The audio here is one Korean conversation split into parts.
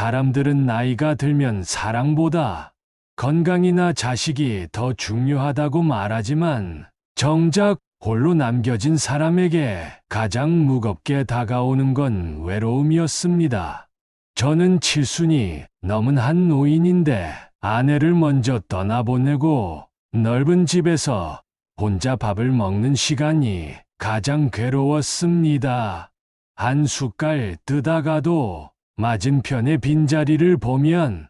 사람들은 나이가 들면 사랑보다 건강이나 자식이 더 중요하다고 말하지만 정작 홀로 남겨진 사람에게 가장 무겁게 다가오는 건 외로움이었습니다. 저는 칠순이 넘은 한 노인인데 아내를 먼저 떠나보내고 넓은 집에서 혼자 밥을 먹는 시간이 가장 괴로웠습니다. 한 숟갈 뜨다가도 맞은편의 빈자리를 보면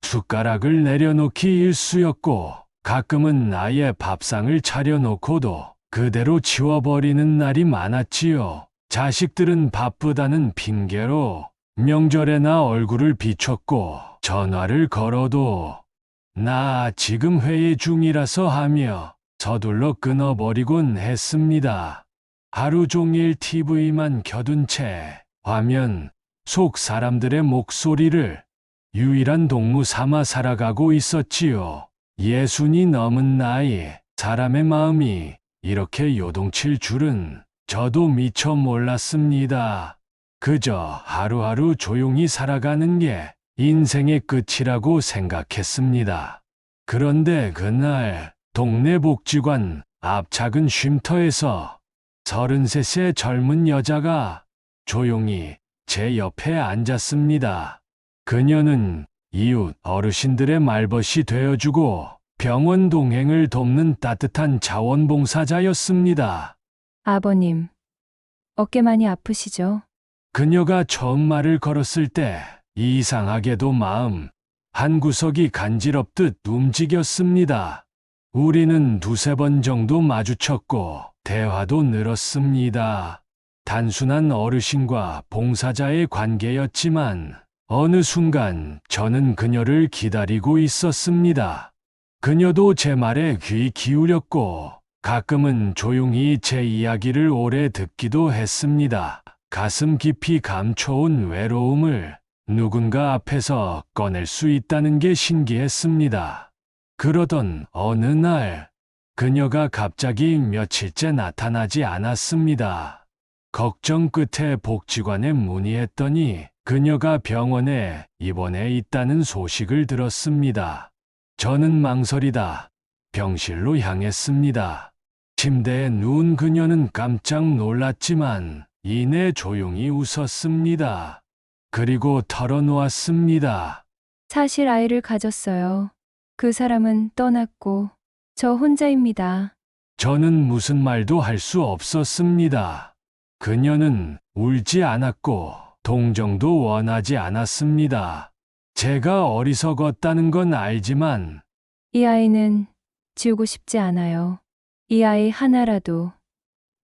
숟가락을 내려놓기 일쑤였고 가끔은 아예 밥상을 차려놓고도 그대로 치워버리는 날이 많았지요. 자식들은 바쁘다는 핑계로 명절에나 얼굴을 비췄고 전화를 걸어도 나 지금 회의 중이라서 하며 서둘러 끊어버리곤 했습니다. 하루 종일 TV만 켜둔 채 화면 속 사람들의 목소리를 유일한 동무 삼아 살아가고 있었지요. 60이 넘은 나이, 사람의 마음이 이렇게 요동칠 줄은 저도 미처 몰랐습니다. 그저 하루하루 조용히 살아가는 게 인생의 끝이라고 생각했습니다. 그런데 그날 동네 복지관 앞 작은 쉼터에서 33의 젊은 여자가 조용히 제 옆에 앉았습니다. 그녀는 이웃 어르신들의 말벗이 되어주고 병원 동행을 돕는 따뜻한 자원봉사자였습니다. 아버님, 어깨 많이 아프시죠? 그녀가 처음 말을 걸었을 때 이상하게도 마음 한구석이 간지럽듯 움직였습니다. 우리는 두세 번 정도 마주쳤고 대화도 늘었습니다. 단순한 어르신과 봉사자의 관계였지만 어느 순간 저는 그녀를 기다리고 있었습니다. 그녀도 제 말에 귀 기울였고 가끔은 조용히 제 이야기를 오래 듣기도 했습니다. 가슴 깊이 감춰온 외로움을 누군가 앞에서 꺼낼 수 있다는 게 신기했습니다. 그러던 어느 날 그녀가 갑자기 며칠째 나타나지 않았습니다. 걱정 끝에 복지관에 문의했더니 그녀가 병원에 입원해 있다는 소식을 들었습니다. 저는 망설이다 병실로 향했습니다. 침대에 누운 그녀는 깜짝 놀랐지만 이내 조용히 웃었습니다. 그리고 털어놓았습니다. 사실 아이를 가졌어요. 그 사람은 떠났고 저 혼자입니다. 저는 무슨 말도 할 수 없었습니다. 그녀는 울지 않았고 동정도 원하지 않았습니다. 제가 어리석었다는 건 알지만 이 아이는 지우고 싶지 않아요. 이 아이 하나라도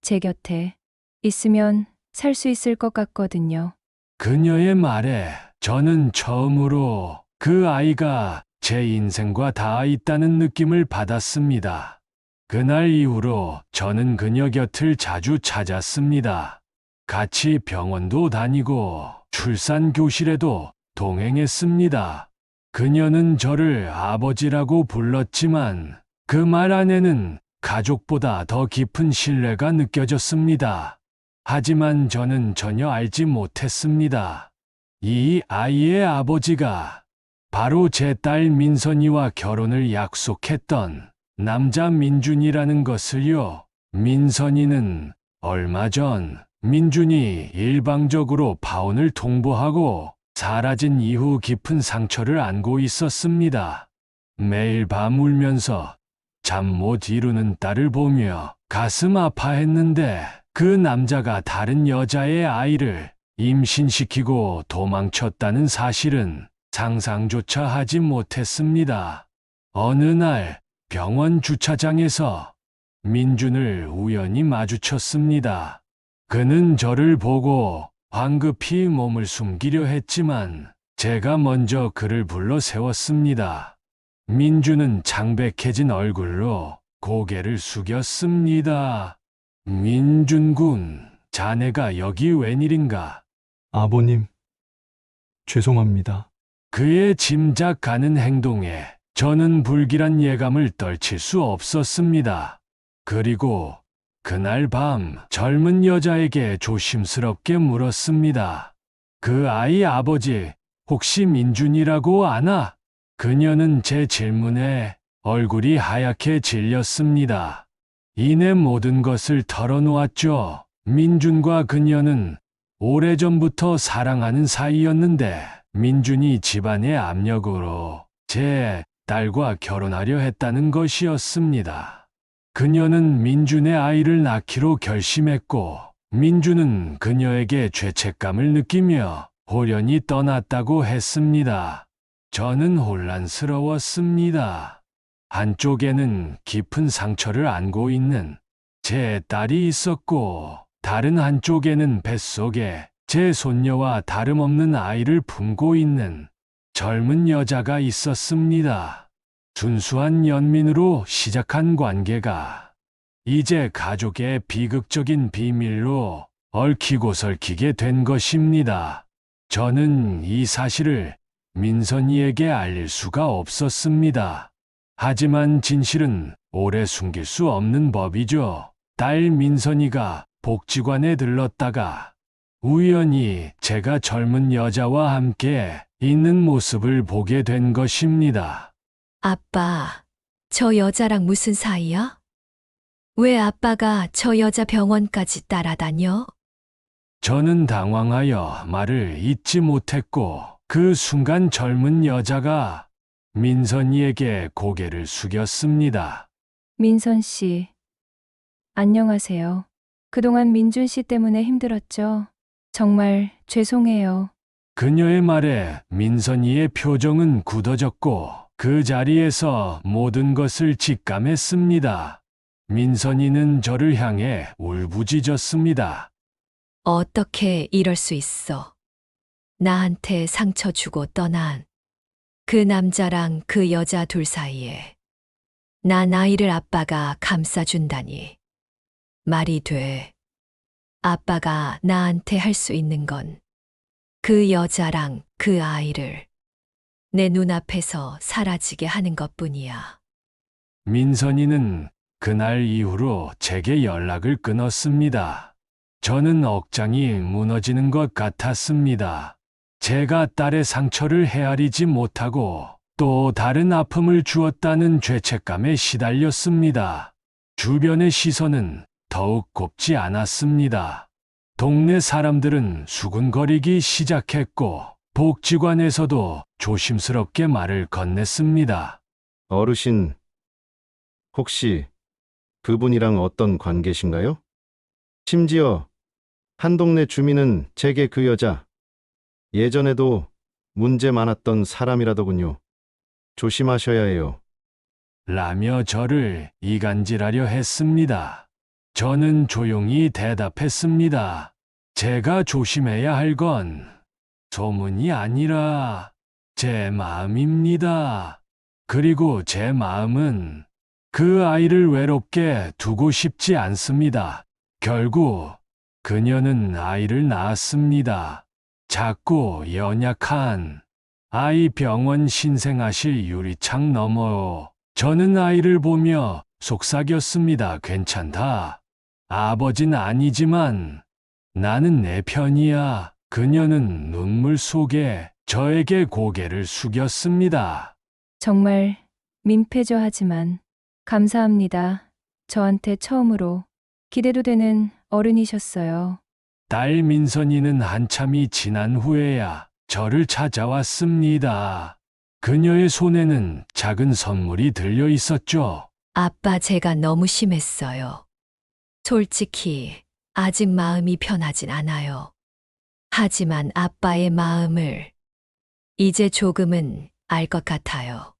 제 곁에 있으면 살 수 있을 것 같거든요. 그녀의 말에 저는 처음으로 그 아이가 제 인생과 닿아 있다는 느낌을 받았습니다. 그날 이후로 저는 그녀 곁을 자주 찾았습니다. 같이 병원도 다니고 출산 교실에도 동행했습니다. 그녀는 저를 아버지라고 불렀지만 그 말 안에는 가족보다 더 깊은 신뢰가 느껴졌습니다. 하지만 저는 전혀 알지 못했습니다. 이 아이의 아버지가 바로 제 딸 민선이와 결혼을 약속했던 남자 민준이라는 것을요. 민선이는 얼마 전 민준이 일방적으로 파혼을 통보하고 사라진 이후 깊은 상처를 안고 있었습니다. 매일 밤 울면서 잠 못 이루는 딸을 보며 가슴 아파했는데 그 남자가 다른 여자의 아이를 임신시키고 도망쳤다는 사실은 상상조차 하지 못했습니다. 어느 날 병원 주차장에서 민준을 우연히 마주쳤습니다. 그는 저를 보고 황급히 몸을 숨기려 했지만 제가 먼저 그를 불러 세웠습니다. 민준은 창백해진 얼굴로 고개를 숙였습니다. 민준 군, 자네가 여기 웬일인가? 아버님, 죄송합니다. 그의 짐작 가는 행동에 저는 불길한 예감을 떨칠 수 없었습니다. 그리고 그날 밤 젊은 여자에게 조심스럽게 물었습니다. 그 아이 아버지 혹시 민준이라고 아나? 그녀는 제 질문에 얼굴이 하얗게 질렸습니다. 이내 모든 것을 털어놓았죠. 민준과 그녀는 오래전부터 사랑하는 사이였는데 민준이 집안의 압력으로 제 딸과 결혼하려 했다는 것이었습니다. 그녀는 민준의 아이를 낳기로 결심했고 민준은 그녀에게 죄책감을 느끼며 호련히 떠났다고 했습니다. 저는 혼란스러웠습니다. 한쪽에는 깊은 상처를 안고 있는 제 딸이 있었고 다른 한쪽에는 뱃속에 제 손녀와 다름없는 아이를 품고 있는 젊은 여자가 있었습니다. 순수한 연민으로 시작한 관계가 이제 가족의 비극적인 비밀로 얽히고 설키게 된 것입니다. 저는 이 사실을 민선이에게 알릴 수가 없었습니다. 하지만 진실은 오래 숨길 수 없는 법이죠. 딸 민선이가 복지관에 들렀다가 우연히 제가 젊은 여자와 함께 있는 모습을 보게 된 것입니다. 아빠, 저 여자랑 무슨 사이야? 왜 아빠가 저 여자 병원까지 따라다녀? 저는 당황하여 말을 잇지 못했고 그 순간 젊은 여자가 민선이에게 고개를 숙였습니다. 민선 씨, 안녕하세요. 그동안 민준 씨 때문에 힘들었죠? 정말 죄송해요. 그녀의 말에 민선이의 표정은 굳어졌고 그 자리에서 모든 것을 직감했습니다. 민선이는 저를 향해 울부짖었습니다. 어떻게 이럴 수 있어? 나한테 상처 주고 떠난 그 남자랑 그 여자 둘 사이에 난 아이를 아빠가 감싸준다니. 말이 돼. 아빠가 나한테 할 수 있는 건 그 여자랑 그 아이를 내 눈앞에서 사라지게 하는 것뿐이야. 민선이는 그날 이후로 제게 연락을 끊었습니다. 저는 억장이 무너지는 것 같았습니다. 제가 딸의 상처를 헤아리지 못하고 또 다른 아픔을 주었다는 죄책감에 시달렸습니다. 주변의 시선은 더욱 곱지 않았습니다. 동네 사람들은 수군거리기 시작했고 복지관에서도 조심스럽게 말을 건넸습니다. 어르신, 혹시 그분이랑 어떤 관계신가요? 심지어 한 동네 주민은 제게 그 여자, 예전에도 문제 많았던 사람이라더군요. 조심하셔야 해요. 라며 저를 이간질하려 했습니다. 저는 조용히 대답했습니다. 제가 조심해야 할 건 소문이 아니라 제 마음입니다. 그리고 제 마음은 그 아이를 외롭게 두고 싶지 않습니다. 결국 그녀는 아이를 낳았습니다. 작고 연약한 아이 병원 신생아실 유리창 너머 저는 아이를 보며 속삭였습니다. 괜찮다. 아버진 아니지만 나는 내 편이야. 그녀는 눈물 속에 저에게 고개를 숙였습니다. 정말 민폐죠 하지만 감사합니다. 저한테 처음으로 기대도 되는 어른이셨어요. 딸 민선이는 한참이 지난 후에야 저를 찾아왔습니다. 그녀의 손에는 작은 선물이 들려 있었죠. 아빠, 제가 너무 심했어요. 솔직히 아직 마음이 편하진 않아요. 하지만 아빠의 마음을 이제 조금은 알 것 같아요.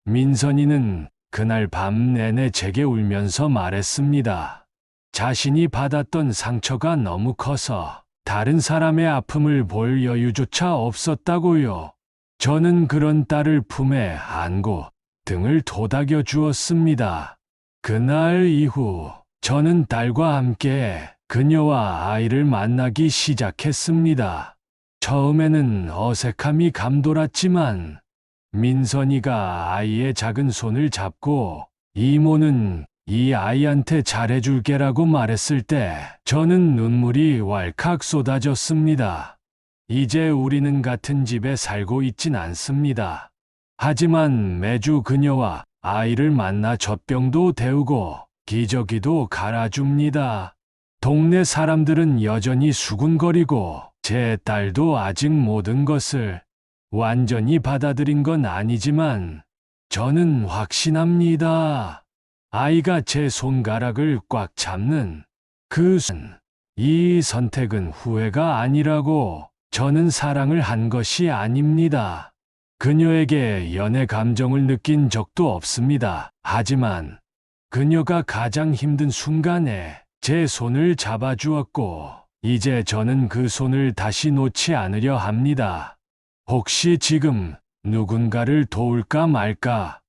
민선이는 그날 밤 내내 제게 울면서 말했습니다. 자신이 받았던 상처가 너무 커서 다른 사람의 아픔을 볼 여유조차 없었다고요. 저는 그런 딸을 품에 안고 등을 도닥여 주었습니다. 그날 이후 저는 딸과 함께 그녀와 아이를 만나기 시작했습니다. 처음에는 어색함이 감돌았지만 민선이가 아이의 작은 손을 잡고 이모는 이 아이한테 잘해줄게라고 말했을 때 저는 눈물이 왈칵 쏟아졌습니다. 이제 우리는 같은 집에 살고 있진 않습니다. 하지만 매주 그녀와 아이를 만나 젖병도 데우고 기저귀도 갈아줍니다. 동네 사람들은 여전히 수군거리고 제 딸도 아직 모든 것을 완전히 받아들인 건 아니지만 저는 확신합니다. 아이가 제 손가락을 꽉 잡는 그 순간, 이 선택은 후회가 아니라고. 저는 사랑을 한 것이 아닙니다. 그녀에게 연애 감정을 느낀 적도 없습니다. 하지만 그녀가 가장 힘든 순간에 제 손을 잡아주었고, 이제 저는 그 손을 다시 놓지 않으려 합니다. 혹시 지금 누군가를 도울까 말까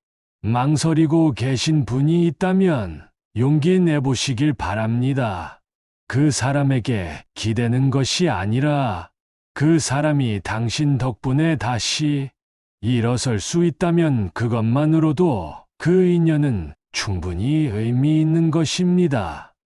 망설이고 계신 분이 있다면 용기 내보시길 바랍니다. 그 사람에게 기대는 것이 아니라 그 사람이 당신 덕분에 다시 일어설 수 있다면 그것만으로도 그 인연은 충분히 의미 있는 것입니다.